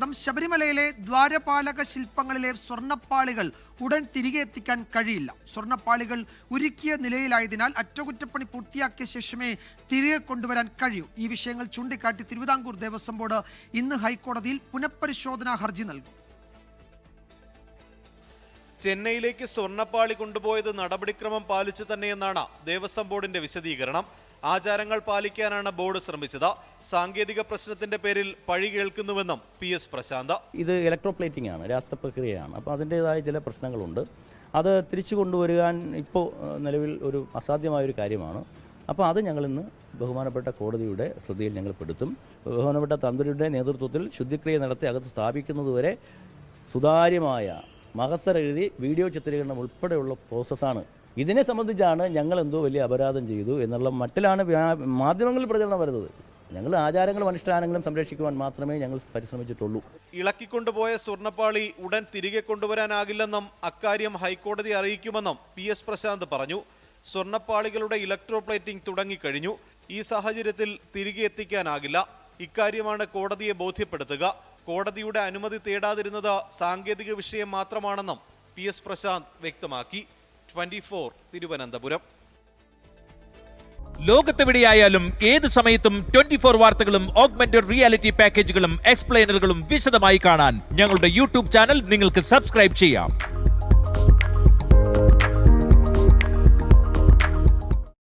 ദിവസം ശബരിമലയിലെ ദ്വാരപാലക ശില്പങ്ങളിലെ സ്വർണ്ണപ്പാളികൾ ഉടൻ തിരികെ എത്തിക്കാൻ കഴിയില്ല. സ്വർണ്ണപ്പാളികൾ ഉരുക്കിയ നിലയിലായതിനാൽ അറ്റകുറ്റപ്പണി പൂർത്തിയാക്കിയ ശേഷമേ തിരികെ കൊണ്ടുവരാൻ കഴിയൂ. ഈ വിഷയങ്ങൾ ചൂണ്ടിക്കാട്ടി തിരുവിതാംകൂർ ദേവസ്വം ബോർഡ് ഇന്ന് ഹൈക്കോടതിയിൽ പുനഃപരിശോധനാ ഹർജി നൽകും. ചെന്നൈയിലേക്ക് സ്വർണ്ണപ്പാളി കൊണ്ടുപോയത് നടപടിക്രമം പാലിച്ചു തന്നെയെന്നാണ് ദേവസ്വം ബോർഡിന്റെ വിശദീകരണം. ആചാരങ്ങൾ പാലിക്കാനാണ് ബോർഡ് ശ്രമിച്ചത്. സാങ്കേതിക പ്രശ്നത്തിന്റെ പേരിൽ പഴി കേൾക്കുന്നുവെന്നും PS പ്രശാന്ത്. ഇത് ഇലക്ട്രോപ്ലേറ്റിംഗ് ആണ്, രാസപ്രക്രിയയാണ്. അപ്പോൾ അതിൻ്റെതായ ചില പ്രശ്നങ്ങളുണ്ട്. അത് തിരിച്ചു കൊണ്ടുവരുവാൻ ഇപ്പോൾ നിലവിൽ ഒരു അസാധ്യമായൊരു കാര്യമാണ്. അപ്പോൾ അത് ഞങ്ങളിന്ന് ബഹുമാനപ്പെട്ട കോടതിയുടെ ശ്രദ്ധയിൽ ഞങ്ങൾ പെടുത്തും. ബഹുമാനപ്പെട്ട തന്ത്രിയുടെ നേതൃത്വത്തിൽ ശുദ്ധിക്രിയ നടത്തി അകത്ത് സ്ഥാപിക്കുന്നതുവരെ സുതാര്യമായ മഹസർ എഴുതി വീഡിയോ ചിത്രീകരണം ഉൾപ്പെടെയുള്ള പ്രോസസ്സാണ്. ഇതിനെ സംബന്ധിച്ചാണ് ഞങ്ങൾ എന്തോ വലിയ അപരാധം ചെയ്തു എന്നുള്ള മട്ടിലാണ് മാധ്യമങ്ങളിൽ പ്രചരണം വരുന്നത്. ഞങ്ങൾ ആചാരങ്ങളും അനുഷ്ഠാനങ്ങളും സംരക്ഷിക്കുവാൻ മാത്രമേ ഞങ്ങൾ പരിശ്രമിച്ചിട്ടുള്ളൂ. ഇളക്കിക്കൊണ്ടുപോയ സ്വർണ്ണപ്പാളി ഉടൻ തിരികെ കൊണ്ടുവരാനാകില്ലെന്നും അക്കാര്യം ഹൈക്കോടതി അറിയിക്കുമെന്നും PS പ്രശാന്ത് പറഞ്ഞു. സ്വർണ്ണപ്പാളികളുടെ ഇലക്ട്രോപ്ലേറ്റിംഗ് തുടങ്ങിക്കഴിഞ്ഞു. ഈ സാഹചര്യത്തിൽ തിരികെ എത്തിക്കാനാകില്ല. ഇക്കാര്യമാണ് കോടതിയെ ബോധ്യപ്പെടുത്തുക. കോടതിയുടെ അനുമതി തേടാതിരുന്നത് സാങ്കേതിക വിഷയം മാത്രമാണെന്നും PS പ്രശാന്ത് വ്യക്തമാക്കി. 24 തിരുവനന്തപുരം. ലോകത്തെവിടെയായാലും ഏത് സമയത്തും 24 വാർത്തകളും ഓഗ്മെന്റഡ് റിയാലിറ്റി പാക്കേജുകളും എക്സ്പ്ലെയിനറുകളും വിശദമായി കാണാൻ ഞങ്ങളുടെ YouTube ചാനൽ നിങ്ങൾക്ക് സബ്സ്ക്രൈബ് ചെയ്യാം.